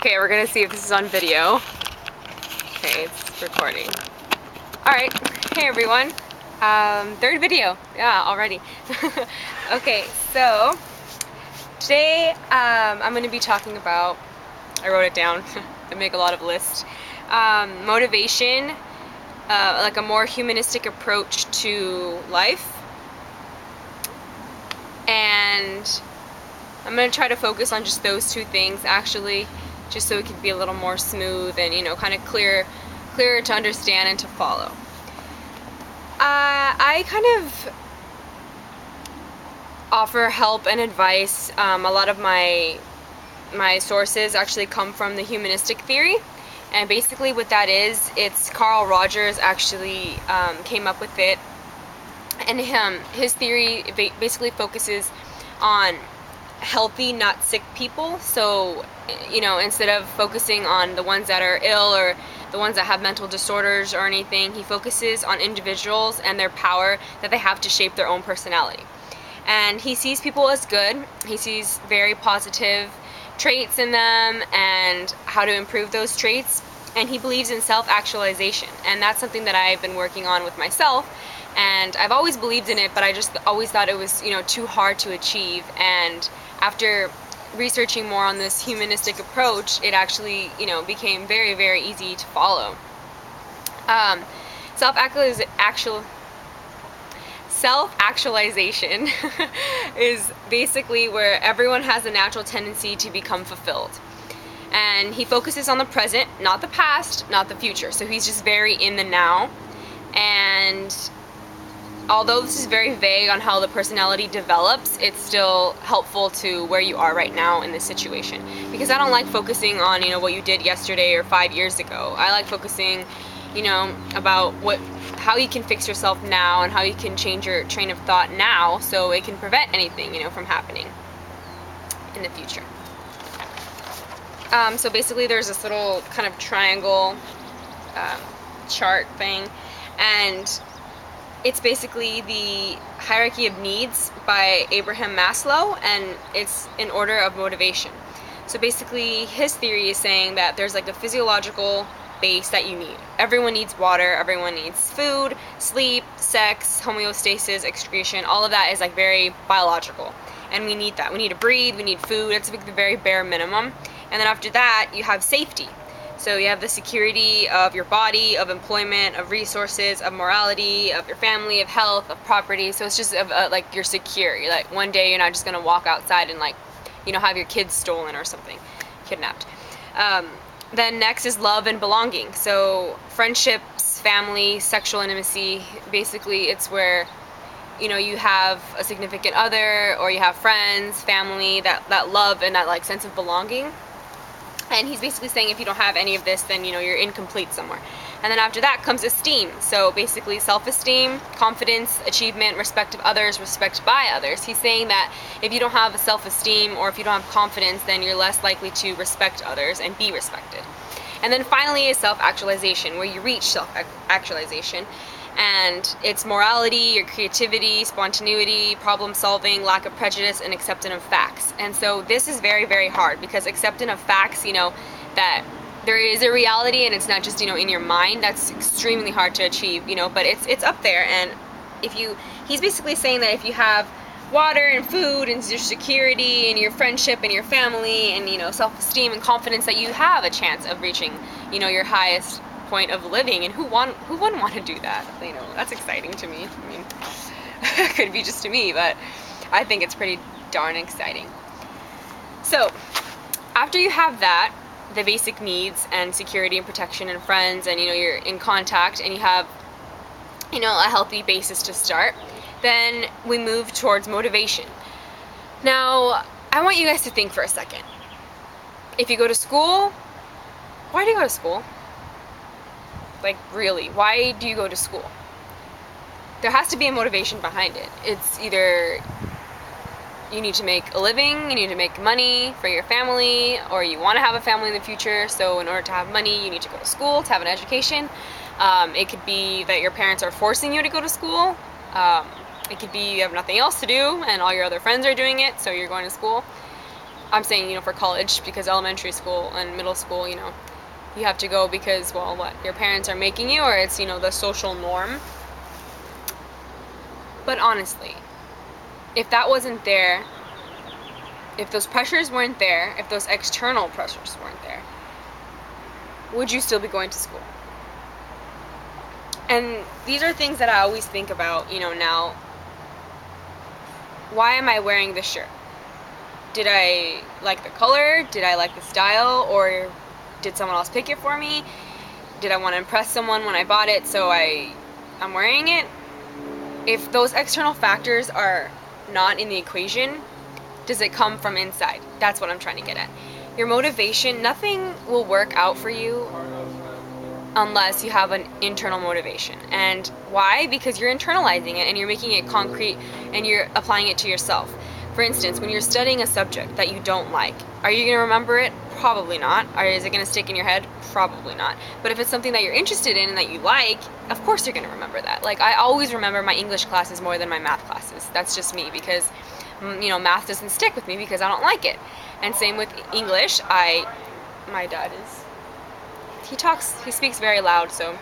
Okay, we're gonna see if this is on video. Okay, it's recording. Alright, hey everyone. Third video. Yeah, already. Okay, so today I'm gonna be talking about, I wrote it down, I make a lot of lists, motivation, like a more humanistic approach to life, and I'm going to try to focus on just those two things actually, just so it can be a little more smooth and, you know, kind of clearer to understand and to follow. I kind of offer help and advice. A lot of my sources actually come from the humanistic theory, and basically what that is, it's Carl Rogers actually came up with it, and his theory basically focuses on healthy, not sick people. So, you know, instead of focusing on the ones that are ill or the ones that have mental disorders or anything, he focuses on individuals and their power that they have to shape their own personality. And he sees people as good. He sees very positive traits in them and how to improve those traits. And he believes in self-actualization. And that's something that I've been working on with myself. And I've always believed in it, but I just always thought it was, you know, too hard to achieve. And after researching more on this humanistic approach, it actually, you know, became very, very easy to follow. Self-actualization is basically where everyone has a natural tendency to become fulfilled. And he focuses on the present, not the past, not the future. So he's just very in the now. And although this is very vague on how the personality develops, it's still helpful to where you are right now in this situation. Because I don't like focusing on, you know, what you did yesterday or 5 years ago. I like focusing, you know, about how you can fix yourself now and how you can change your train of thought now so it can prevent anything, you know, from happening in the future. So basically there's this little kind of triangle chart thing, and it's basically the hierarchy of needs by Abraham Maslow, and it's in order of motivation. So basically his theory is saying that there's like a physiological base that you need. Everyone needs water, everyone needs food, sleep, sex, homeostasis, excretion, all of that is like very biological. And we need that. We need to breathe, we need food, it's like the very bare minimum. And then after that, you have safety. So you have the security of your body, of employment, of resources, of morality, of your family, of health, of property. So it's just like you're secure. You're like, one day you're not just gonna walk outside and, like, you know, have your kids stolen or something, kidnapped. Then next is love and belonging. So friendships, family, sexual intimacy. Basically, it's where, you know, you have a significant other or you have friends, family, that love and that like sense of belonging. And he's basically saying if you don't have any of this, then, you know, you're incomplete somewhere. And then after that comes esteem. So basically self-esteem, confidence, achievement, respect of others, respect by others. He's saying that if you don't have a self-esteem or if you don't have confidence, then you're less likely to respect others and be respected. And then finally is self-actualization, where you reach self-actualization. And it's morality, your creativity, spontaneity, problem solving, lack of prejudice, and acceptance of facts. And so this is very, very hard, because acceptance of facts, you know, that there is a reality and it's not just, you know, in your mind, that's extremely hard to achieve, you know, but it's up there. And he's basically saying that if you have water and food and your security and your friendship and your family and, you know, self-esteem and confidence, that you have a chance of reaching, you know, your highest point of living. And who wouldn't want to do that? You know, that's exciting to me. I mean, it could be just to me, but I think it's pretty darn exciting. So after you have that, the basic needs and security and protection and friends, and, you know, you're in contact and you have, you know, a healthy basis to start, then we move towards motivation. Now, I want you guys to think for a second. If you go to school, why do you go to school? Like, really, why do you go to school? There has to be a motivation behind it. It's either you need to make a living, you need to make money for your family, or you want to have a family in the future, so in order to have money, you need to go to school to have an education. It could be that your parents are forcing you to go to school. It could be you have nothing else to do, and all your other friends are doing it, so you're going to school. I'm saying, for college, because elementary school and middle school, you have to go because, well, what, your parents are making you, or it's, the social norm. But honestly, if that wasn't there, if those pressures weren't there, if those external pressures weren't there, would you still be going to school? And these are things that I always think about, now. Why am I wearing this shirt? Did I like the color? Did I like the style? Or did someone else pick it for me? Did I want to impress someone when I bought it, so I'm wearing it? If those external factors are not in the equation, does it come from inside? That's what I'm trying to get at. Your motivation, nothing will work out for you unless you have an internal motivation. And why? Because you're internalizing it and you're making it concrete and you're applying it to yourself. For instance, when you're studying a subject that you don't like, are you going to remember it? Probably not. Or is it going to stick in your head? Probably not. But if it's something that you're interested in and that you like, of course you're going to remember that. Like, I always remember my English classes more than my math classes. That's just me, because math doesn't stick with me because I don't like it. And same with English. My dad is, he speaks very loud, so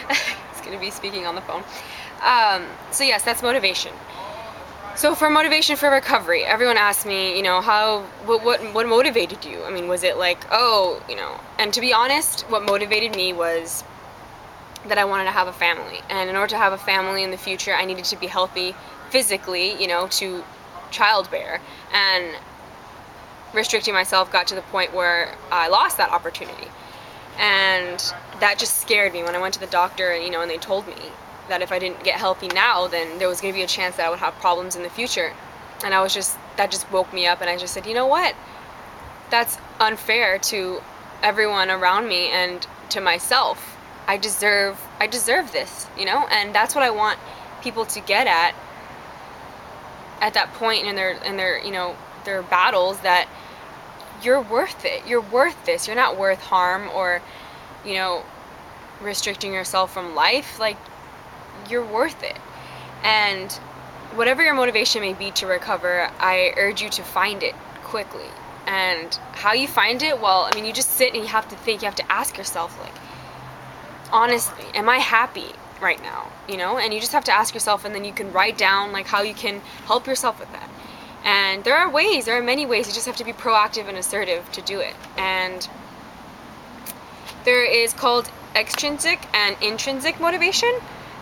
he's going to be speaking on the phone. So yes, that's motivation. So for motivation for recovery, everyone asks me, what motivated you? I mean, was it like, and to be honest, what motivated me was that I wanted to have a family. And in order to have a family in the future, I needed to be healthy physically, to childbear. And restricting myself got to the point where I lost that opportunity. And that just scared me when I went to the doctor, and they told me that if I didn't get healthy now, then there was going to be a chance that I would have problems in the future. And that just woke me up, and I just said, you know what? That's unfair to everyone around me and to myself. I deserve this, and that's what I want people to get at that point in their battles, that you're worth it. You're worth this. You're not worth harm or, restricting yourself from life. Like, you're worth it. And whatever your motivation may be to recover, I urge you to find it quickly. And how you find it, well, you just sit and you have to think, you have to ask yourself, like, honestly, am I happy right now? And you just have to ask yourself, and then you can write down, like, how you can help yourself with that. And there are many ways, you just have to be proactive and assertive to do it. And there is called extrinsic and intrinsic motivation.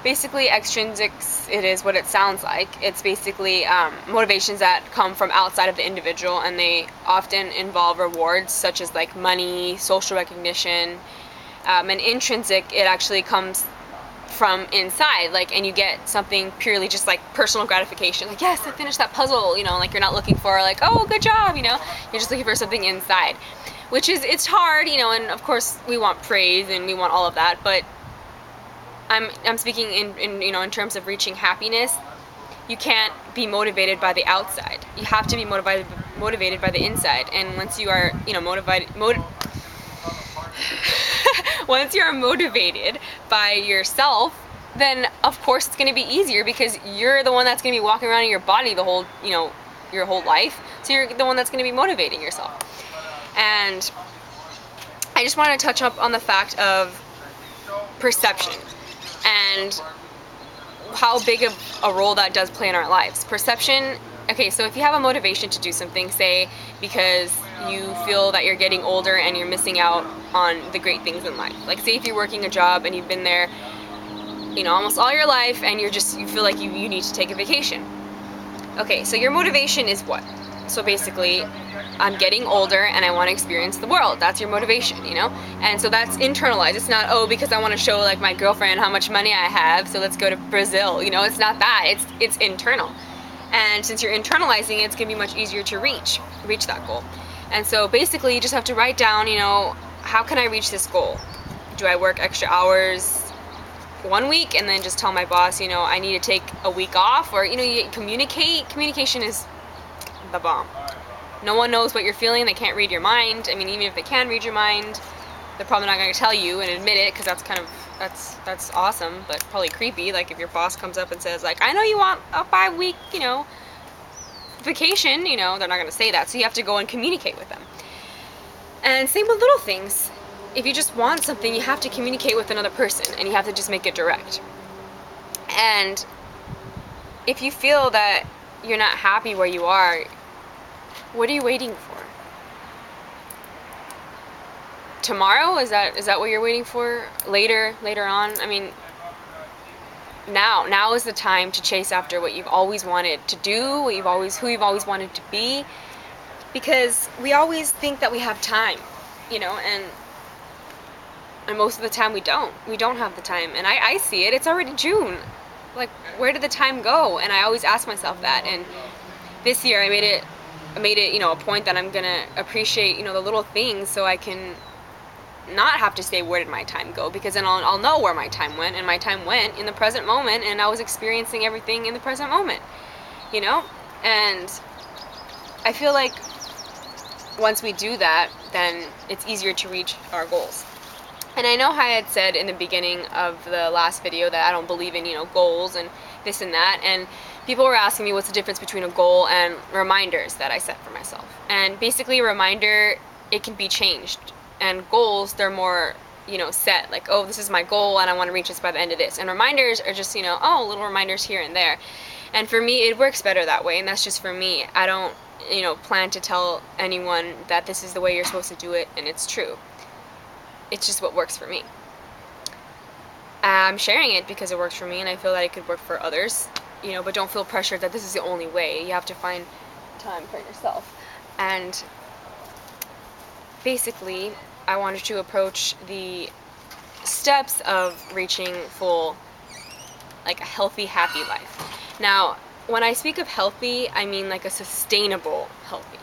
Basically, extrinsics, it is what it sounds like. It's basically motivations that come from outside of the individual, and they often involve rewards such as like money, social recognition. And intrinsic, it actually comes from inside, like, and you get something purely just like personal gratification, like, yes, I finished that puzzle, like, you're not looking for like, oh, good job, you're just looking for something inside, which is, it's hard, and of course we want praise and we want all of that, but I'm speaking in terms of reaching happiness. You can't be motivated by the outside. You have to be motivated by the inside. And once you are, once you are motivated by yourself, then of course it's going to be easier, because you're the one that's going to be walking around in your body the whole, your whole life. So you're the one that's going to be motivating yourself. And I just want to touch up on the fact of perception and how big of a role that does play in our lives. Perception, okay, so if you have a motivation to do something, say because you feel that you're getting older and you're missing out on the great things in life. Like, say if you're working a job and you've been there, almost all your life, and you feel like you need to take a vacation. Okay, so your motivation is what? So basically, I'm getting older and I want to experience the world. That's your motivation, And so that's internalized. It's not, because I want to show like my girlfriend how much money I have, so let's go to Brazil. It's not that. It's internal. And since you're internalizing it, it's going to be much easier to reach that goal. And so basically, you just have to write down, how can I reach this goal? Do I work extra hours 1 week and then just tell my boss, I need to take a week off? Or, you communicate. Communication is the bomb. No one knows what you're feeling. They can't read your mind. even if they can read your mind, they're probably not going to tell you and admit it, because that's awesome, but probably creepy. Like if your boss comes up and says, like, I know you want a 5-week, vacation, you know, they're not going to say that. So you have to go and communicate with them. And same with little things. If you just want something, you have to communicate with another person, and you have to just make it direct. And if you feel that you're not happy where you are, what are you waiting for? Tomorrow? Is that what you're waiting for? Later on? I mean, now is the time to chase after what you've always wanted to do, who you've always wanted to be, because we always think that we have time, you know, and most of the time we don't have the time. And I see it. It's already June. Like, where did the time go? And I always ask myself that. And this year I made it, you know, a point that I'm gonna appreciate, you know, the little things, so I can not have to say, where did my time go? Because then I'll know where my time went, and my time went in the present moment, and I was experiencing everything in the present moment, you know? And I feel like once we do that, then it's easier to reach our goals. And I know how I had said in the beginning of the last video that I don't believe in, you know, goals and this and that, and people were asking me what's the difference between a goal and reminders that I set for myself. And basically a reminder, it can be changed. And goals, they're more, you know, set, like, oh, this is my goal and I want to reach this by the end of this. And reminders are just, you know, oh, little reminders here and there. And for me, it works better that way, and that's just for me. I don't, you know, plan to tell anyone that this is the way you're supposed to do it, and it's true. It's just what works for me. I'm sharing it because it works for me, and I feel that it could work for others, you know, but don't feel pressured that this is the only way. You have to find time for yourself. And basically, I wanted to approach the steps of reaching full, like, a healthy, happy life. Now, when I speak of healthy, I mean like a sustainable healthy.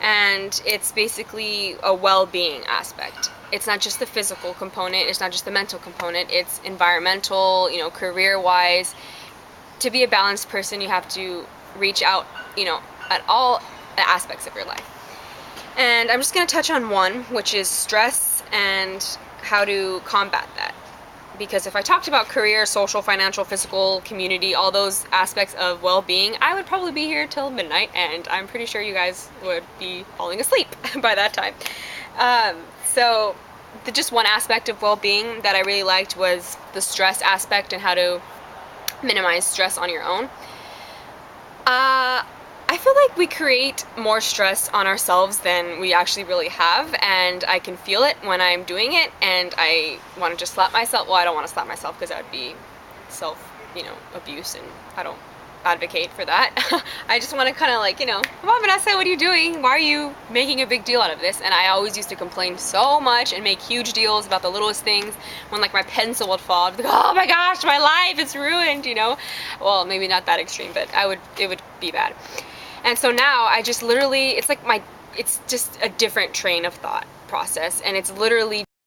And it's basically a well-being aspect. It's not just the physical component, it's not just the mental component, it's environmental, you know, career-wise. To be a balanced person, you have to reach out, you know, at all aspects of your life. And I'm just going to touch on one, which is stress and how to combat that. Because if I talked about career, social, financial, physical, community, all those aspects of well-being, I would probably be here till midnight, and I'm pretty sure you guys would be falling asleep by that time. So just one aspect of well-being that I really liked was the stress aspect and how to minimize stress on your own. I feel like we create more stress on ourselves than we actually really have, and I can feel it when I'm doing it, and I want to just slap myself. Well, I don't want to slap myself because that would be abuse, and I don't advocate for that. I just want to kind of like, you know, come on, Vanessa, what are you doing? Why are you making a big deal out of this? And I always used to complain so much and make huge deals about the littlest things. When like my pencil would fall, I'd be like, oh my gosh, my life, it's ruined, you know? Well, maybe not that extreme, but it would be bad. And so now I just literally, it's just a different train of thought process, and it's literally